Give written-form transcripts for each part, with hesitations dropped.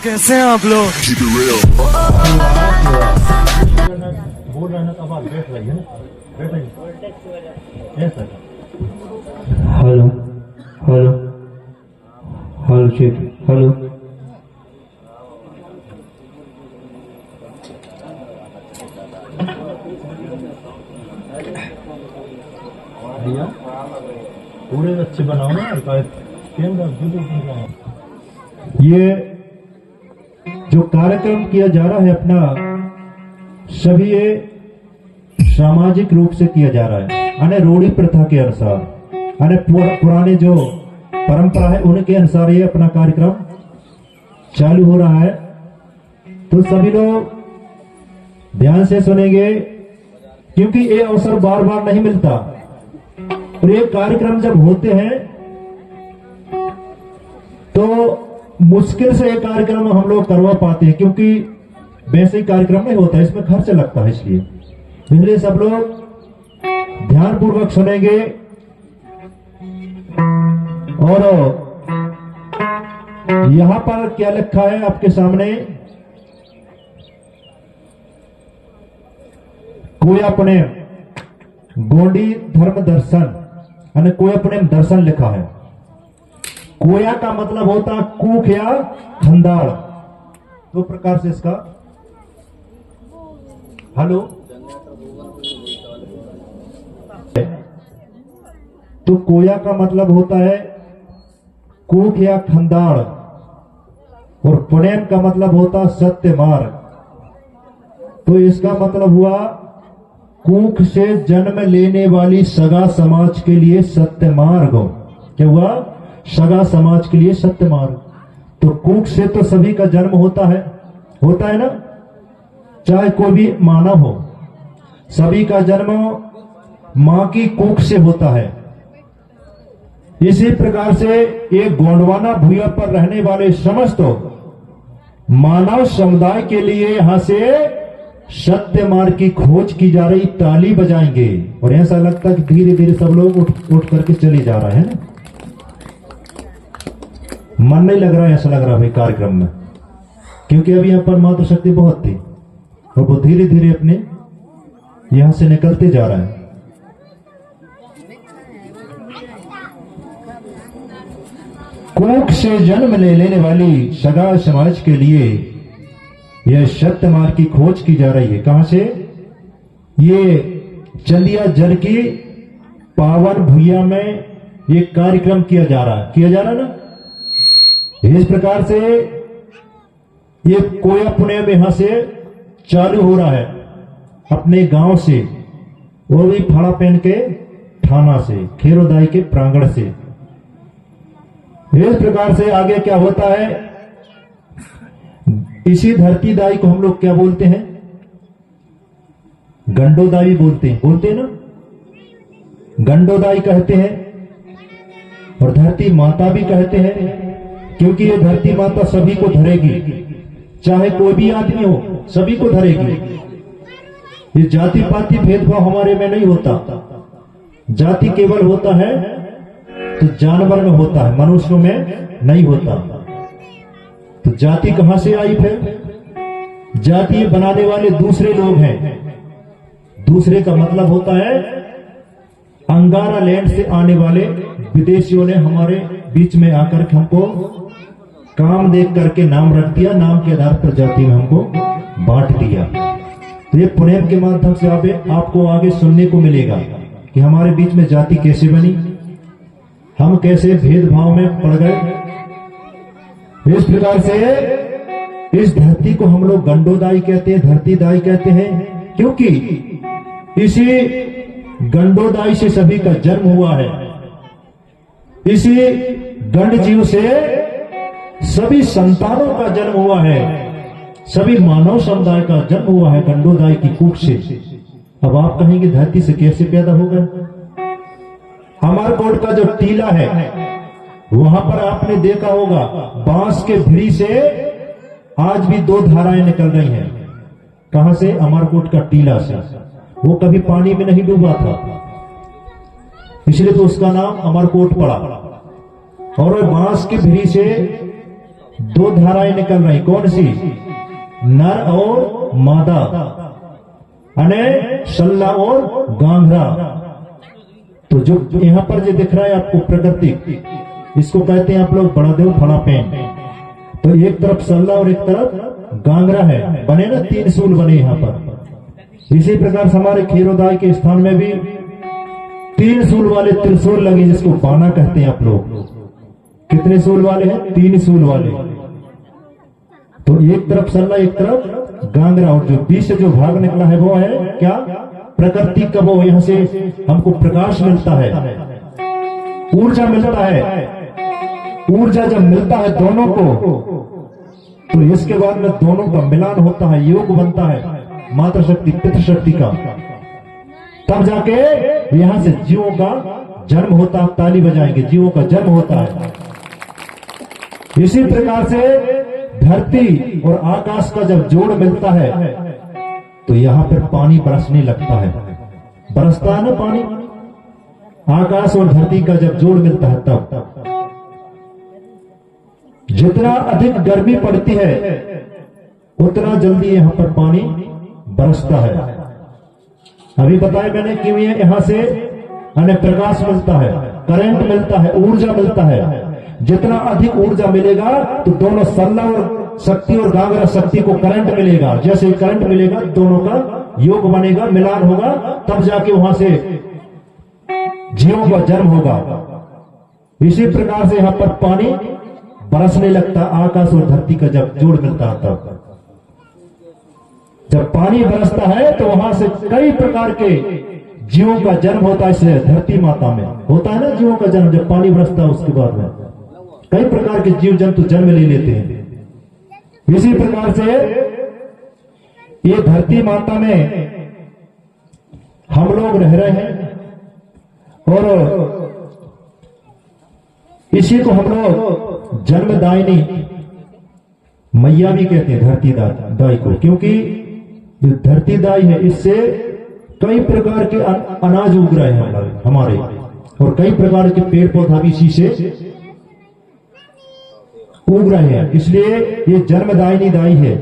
कैसे हैं आप लोग? बोल रहे हैं ना तो आवाज बैठ रही है ना, बैठ रही है। Hello hello hello check hello. भैया पूरे अच्छे बनाओ ना, ये जो कार्यक्रम किया जा रहा है अपना, सभी ये सामाजिक रूप से किया जा रहा है, यानी रूढ़ी प्रथा के अनुसार, यानी पुराने जो परंपरा है उनके अनुसार ये अपना कार्यक्रम चालू हो रहा है। तो सभी लोग ध्यान से सुनेंगे, क्योंकि ये अवसर बार बार नहीं मिलता। और ये कार्यक्रम जब होते हैं तो मुश्किल से ये कार्यक्रम हम लोग करवा पाते हैं, क्योंकि वैसे ही कार्यक्रम नहीं होता है, इसमें खर्च लगता है। इसलिए सब लोग ध्यानपूर्वक सुनेंगे। और यहां पर क्या लिखा है आपके सामने, कोई अपने गोंडी धर्म दर्शन, यानी कोई अपने दर्शन लिखा है। कोया का मतलब होता कूख या खंडार, दो प्रकार से इसका। हेलो, तो कोया का मतलब होता है कूख या खंडार, और पुणेन का मतलब होता सत्य मार्ग। तो इसका मतलब हुआ कूख से जन्म लेने वाली सगा समाज के लिए सत्य मार्ग। क्या हुआ? सगा समाज के लिए सत्य मार्ग। तो कूख से तो सभी का जन्म होता है ना, चाहे कोई भी मानव हो, सभी का जन्म मां की कूख से होता है। इसी प्रकार से एक गोंडवाना भूया पर रहने वाले समस्त मानव समुदाय के लिए यहां से सत्य मार्ग की खोज की जा रही। ताली बजाएंगे और ऐसा लगता है कि धीरे धीरे सब लोग उठ करके चले जा रहे हैं ना। मन नहीं लग रहा है, ऐसा लग रहा है कार्यक्रम में, क्योंकि अभी यहां पर मातृ शक्ति बहुत थी और वो धीरे धीरे अपने यहां से निकलते जा रहा है। कूख से जन्म ले लेने वाली सगा समाज के लिए यह सत्य मार्ग की खोज की जा रही है। कहां से? ये चंदिया जल की पावन भूया में ये कार्यक्रम किया जा रहा है ना। इस प्रकार से ये कोया पुणे में यहां से चालू हो रहा है, अपने गांव से, वो भी फाड़ा पहन के थाना से, खेरोदाई के प्रांगण से। इस प्रकार से आगे क्या होता है, इसी धरती दाई को हम लोग क्या बोलते हैं? गंडोदाई बोलते हैं ना, गंडोदाई कहते हैं। और धरती माता भी कहते हैं, क्योंकि ये धरती माता सभी को धरेगी, चाहे कोई भी आदमी हो, सभी को धरेगी। ये जाति पाति भेदभाव हमारे में नहीं होता। जाति केवल होता है तो जानवर में होता है, मनुष्यों में नहीं होता। तो जाति कहां से आई? फिर जाति बनाने वाले दूसरे लोग हैं। दूसरे का मतलब होता है अंगारा लैंड से आने वाले विदेशियों ने हमारे बीच में आकर हमको काम देख करके नाम रख दिया, नाम के आधार पर जाति में हमको बांट दिया। तो ये पुणेम के माध्यम से आपको आगे सुनने को मिलेगा कि हमारे बीच में जाति कैसे बनी, हम कैसे भेदभाव में पड़ गए। इस प्रकार से इस धरती को हम लोग गंडोदाई कहते हैं, धरती दाई कहते हैं, क्योंकि इसी गंडोदाई से सभी का जन्म हुआ है। इसी गंड जीव से सभी संतानों का जन्म हुआ है, सभी मानव समुदाय का जन्म हुआ है गंडोदाई की कूख से। अब आप कहेंगे धरती से कैसे पैदा हो गए? अमरकोट का जो टीला है, वहां पर आपने देखा होगा बांस के भिड़ी से आज भी दो धाराएं निकल रही हैं। कहां से? अमरकोट का टीला से। वो कभी पानी में नहीं डूबा था, इसलिए तो उसका नाम अमरकोट पड़ा। और बांस की भिड़ी से दो धाराएं निकल रही, कौन सी? नर और मादा, अने सल्ला और गांगरा। तो जो यहां पर जो दिख रहा है आपको प्रकृति, इसको कहते हैं आप लोग बड़ादेव फड़ापेन। तो एक तरफ सल्ला और एक तरफ गांगरा है, बने ना 3 सूल बने यहां पर। इसी प्रकार से हमारे खीरोदाय के स्थान में भी 3 सूल वाले त्रिशूल लगे, जिसको बाना कहते हैं आप लोग। कितने सूल वाले हैं? 3 सूल वाले। तो एक तरफ सल्ला एक तरफ गांगरा, और जो बीच से जो भाग निकला है वो है क्या? प्रकृति का वो। यहां से हमको प्रकाश मिलता है, ऊर्जा मिलता है। ऊर्जा जब मिलता है दोनों को, तो इसके बाद में दोनों का मिलान होता है, योग बनता है मातृ शक्ति पितृ शक्ति का। तब जाके यहां से जीवों का जन्म होता है। ताली बजाएंगे, जीवों का जन्म होता है। इसी प्रकार से धरती और आकाश का जब जोड़ मिलता है तो यहां पर पानी बरसने लगता है। बरसता है ना पानी, आकाश और धरती का जब जोड़ मिलता है तब। जितना अधिक गर्मी पड़ती है उतना जल्दी यहां पर पानी बरसता है। अभी बताया मैंने क्यों यहां से हमें प्रकाश मिलता है, करंट मिलता है, ऊर्जा मिलता है। जितना अधिक ऊर्जा मिलेगा तो दोनों सल्ला और शक्ति और गांगरा शक्ति को करंट मिलेगा। जैसे करंट मिलेगा दोनों का योग बनेगा, मिलान होगा, तब जाके वहां से जीवों का जन्म होगा। इसी प्रकार से यहां पर पानी बरसने लगता, आकाश और धरती का जब जोड़ मिलता है तब। जब पानी बरसता है तो वहां से कई प्रकार के जीवों का जन्म होता है। इस धरती माता में होता है ना जीवों का जन्म, जब पानी बरसता है उसके बाद में कई प्रकार के जीव जंतु जन्म ले लेते हैं। इसी प्रकार से ये धरती माता में हम लोग रह रहे हैं और इसी को हम लोग जन्मदायिनी मैया भी कहते हैं, धरती दाई को, क्योंकि जो धरती दाई है इससे कई प्रकार के अनाज उग रहे हैं हमारे, और कई प्रकार के पेड़ पौधा भी इसी से उग रहे हैं। इसलिए ये जन्मदायिनी दाई है।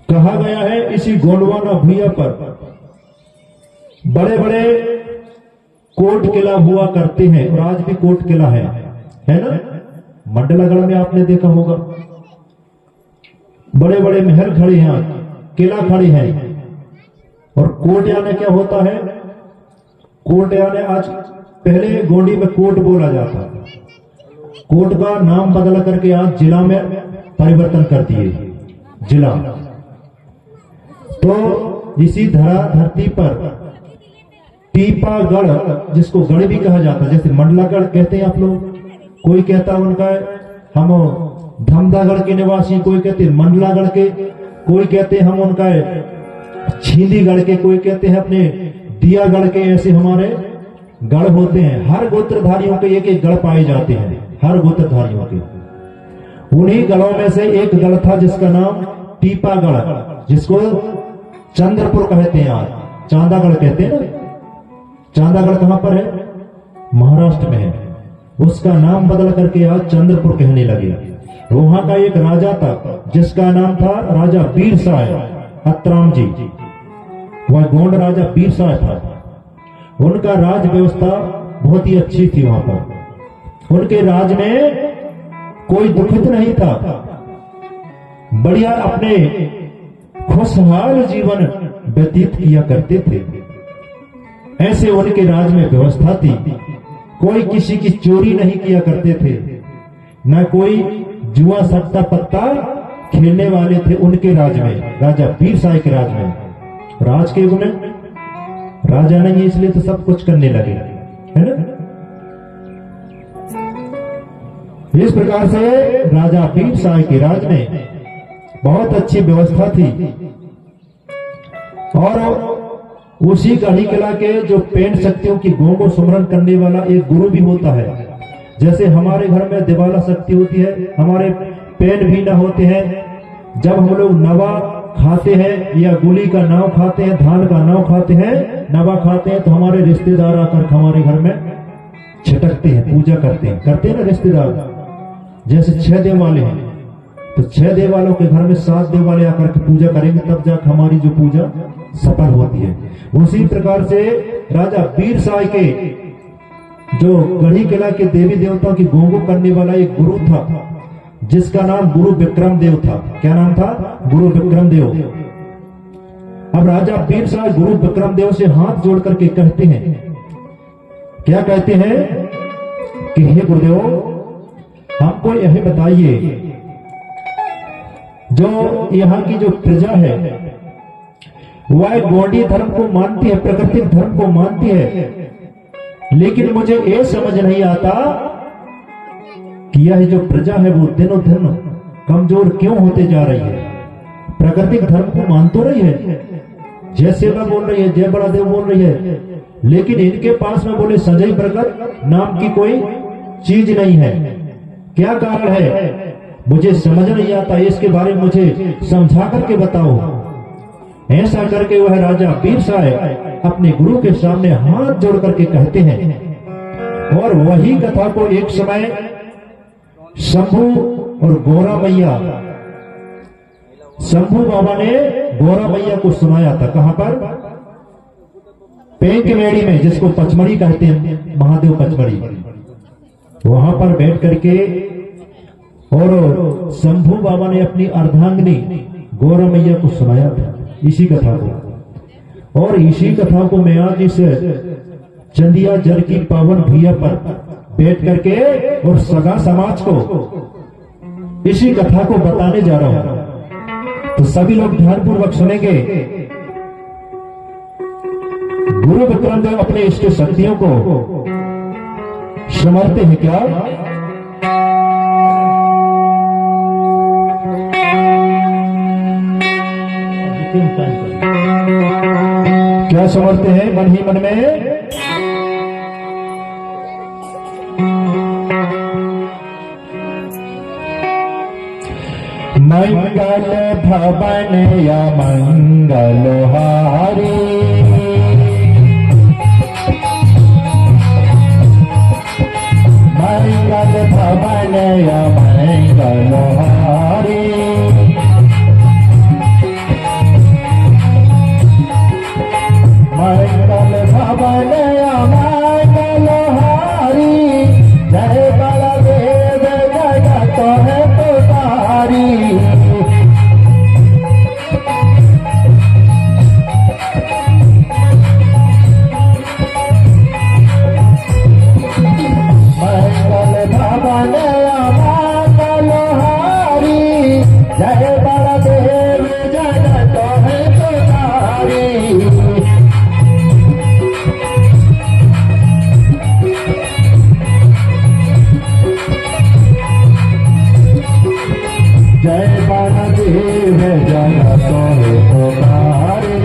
कहा गया है इसी गोंडवाना भूया पर बड़े बड़े कोट किला हुआ करते हैं, और आज भी कोट किला है ना। मंडलागढ़ में आपने देखा होगा बड़े बड़े महल खड़े हैं, किला खड़े हैं। और कोट यानी क्या होता है? कोट यानी आज पहले गोंडी में कोट बोला जाता, कोट का नाम बदल करके आज जिला में परिवर्तन कर दिए, जिला। तो इसी धरती पर टीपागढ़, जिसको गढ़ भी कहा जाता है, जैसे मंडलागढ़ कहते हैं आप लोग, कोई कहता है उनका हम धमदागढ़ के निवासी, कोई कहते हैं मंडलागढ़ के, कोई कहते हैं हम उनका छींदीगढ़ के, कोई कहते हैं अपने दियागढ़ के। ऐसे हमारे गढ़ होते हैं। हर गोत्रधारियों के एक एक गढ़ पाए जाते हैं, हर गोत्रधारियों के। उन्हीं गढ़ों में से एक गढ़ था जिसका नाम टीपागढ़, जिसको चंद्रपुर कहते हैं, आज चांदागढ़ कहते हैं ना। चांदागढ़ कहां पर है? महाराष्ट्र में है। उसका नाम बदल करके आज चंद्रपुर कहने लगे। वहां का एक राजा था जिसका नाम था राजा वीर साय अतराम जी। वह गोंड राजा वीर साय था। उनका राज व्यवस्था बहुत ही अच्छी थी। वहां पर उनके राज में कोई दुखित नहीं था, बढ़िया अपने खुशहाल जीवन व्यतीत किया करते थे। ऐसे उनके राज में व्यवस्था थी। कोई किसी की चोरी नहीं किया करते थे, न कोई जुआ सट्टा पत्ता खेलने वाले थे उनके राज में, राजा वीर साय के राज में। राज के युग में राजा नहीं है इसलिए तो सब कुछ करने लगे, है ना। इस प्रकार से राजा वीर साय के राज में बहुत अच्छी व्यवस्था थी। और उसी गढ़ी किला के जो पेन शक्तियों की गो को सुमरन करने वाला एक गुरु भी होता है। जैसे हमारे घर में दिवाला शक्ति होती है, हमारे पेन भी न होते हैं। जब हम लोग नवा खाते हैं या गुली का नाव खाते हैं, धान का नाव खाते हैं, नवा खाते हैं, तो हमारे रिश्तेदार आकर हमारे घर में छिटकते हैं, पूजा करते हैं ना रिश्तेदार। जैसे 6 देव वाले हैं, तो 6 देव वालों के घर में 7 देव वाले आकर के पूजा करेंगे, तब जाकर हमारी जो पूजा सफल होती है। उसी प्रकार से राजा वीर साय के जो गढ़ी किला के देवी देवताओं की गोंगो करने वाला एक गुरु था, जिसका नाम गुरु विक्रम देव था। क्या नाम था? गुरु विक्रम देव। अब राजा वीर साय गुरु विक्रम देव से हाथ जोड़ करके कहते हैं, क्या कहते हैं कि हे गुरुदेव, हमको यह बताइए, जो यहाँ की जो प्रजा है वह गौड़ीय धर्म को मानती है, प्राकृतिक धर्म को मानती है, लेकिन मुझे ये समझ नहीं आता कि यह जो प्रजा है वो दिनों दिन कमजोर क्यों होते जा रही है। प्राकृतिक धर्म को मान तो रही है, जय सेवा बोल रही है, जय बड़ा देव बोल रही है, लेकिन इनके पास में बोले संजय प्रकट नाम की कोई चीज नहीं है। क्या कारण है मुझे समझ नहीं आता, इसके बारे में मुझे समझा करके बताओ। ऐसा करके वह राजा वीर साय अपने गुरु के सामने हाथ जोड़ करके कहते हैं। और वही कथा को एक समय शंभू और गौरा मैया, शंभू बाबा ने गौरा मैया को सुनाया था। कहां पर? पेंक मेड़ी में, जिसको पचमढ़ी कहते हैं, महादेव पचमढ़ी, वहां पर बैठ करके और शंभू बाबा ने अपनी अर्धांगिनी गौरा मैया को सुनाया था इसी कथा को। और इसी कथा को मैं आज इस चंदिया जर की पावन भैया पर बैठ करके और सगा समाज को इसी कथा को बताने जा रहा हूं, तो सभी लोग ध्यानपूर्वक सुनेंगे। गुरु विक्रम देव अपने इष्ट शक्तियों को समर्पते हैं। क्या क्या समझते हैं मन ही मन में? मंगल भवन या मंगल हारी, मंगल भवन या मंगल हारी, मंगल भवन मंगल हारी, जय बलदेव जगत है पुकारी। मंगल भवन मंगल हारी, जय बलदेव जगत है पुकारी। जय बलदेव जगत है पुकारी।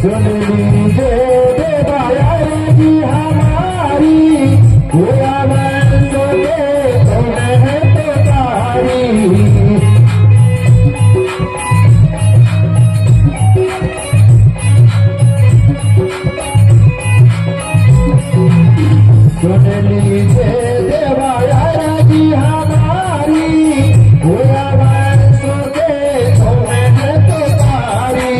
सुन लीजिए देवायन जी हमारी, पूरा मन सोचे तुम्हें है पुकारी। सुन लीजिए देवायन जी हमारी, पूरा मन सोचे तुम्हें है पुकारी।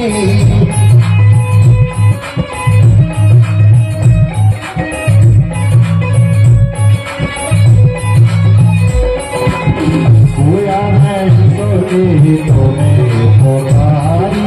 पूरा मन सोचे तुम्हें पुकारी।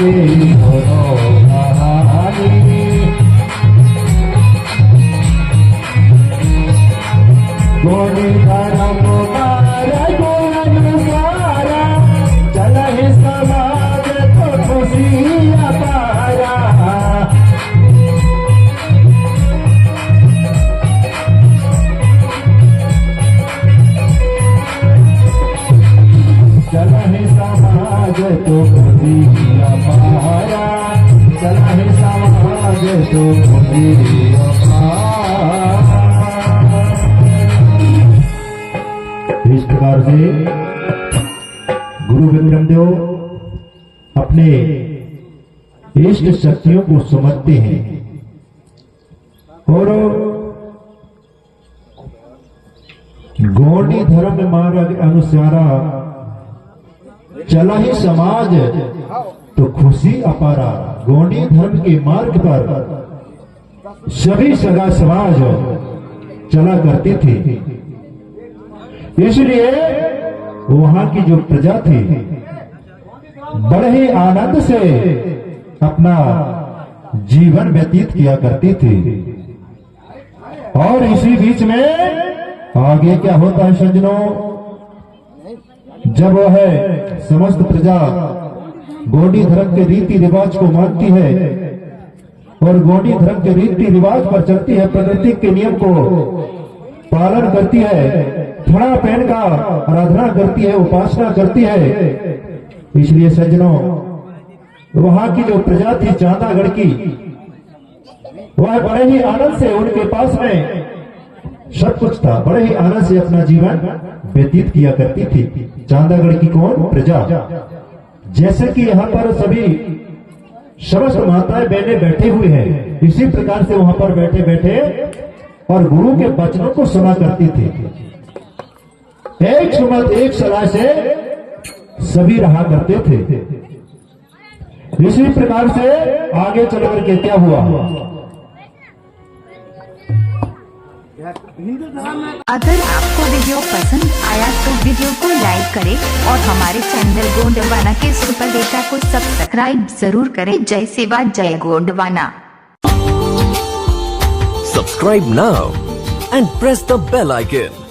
के दोनों कहानी। गोड़ी धर्म मारा गुण अनुसारा, चला ही समाज तो खुशियाँ पारा। चला ही समाज तो खुशियाँ पारा, चला ही समाज तो खुशियाँ पारा। इस प्रकार से गुरु विक्रमदेव अपने इष्ट शक्तियों को समझते हैं और गौड़ी धर्म मार्ग अनुसारा, चला ही समाज तो खुशी अपारा। गौड़ी धर्म के मार्ग पर सभी सगा समाज चला करते थे, इसलिए वहां की जो प्रजा थी बड़े ही आनंद से अपना जीवन व्यतीत किया करती थी। और इसी बीच में आगे क्या होता है सज्जनों, जब वह समस्त प्रजा गौड़ी धर्म के रीति रिवाज को मानती है और गौड़ी धर्म के रीति रिवाज पर चलती है, प्रकृति के नियम को पालन करती है, थोड़ा पहन का आराधना करती है, उपासना करती है, इसलिए सज्जनों वहां की जो प्रजा थी चांदागढ़ की, वह बड़े ही आनंद से, उनके पास में सब कुछ था, बड़े ही आनंद से अपना जीवन व्यतीत किया करती थी। चांदागढ़ की कौन? प्रजा। जैसे कि यहाँ पर सभी समस्त माताएं बहनें बैठे हुए हैं, इसी प्रकार से वहां पर बैठे बैठे और गुरु के वचनों को सुना करती थी। एक सुमत एक सलाह से सभी रहा करते थे। इसी प्रकार से आगे चल करके क्या हुआ, अगर आपको वीडियो पसंद आया तो वीडियो को लाइक करें और हमारे चैनल गोंडवाना के सुपर डेटा को सब्सक्राइब जरूर करें। जय सेवा, जय Gondwana. Subscribe now and press the bell icon.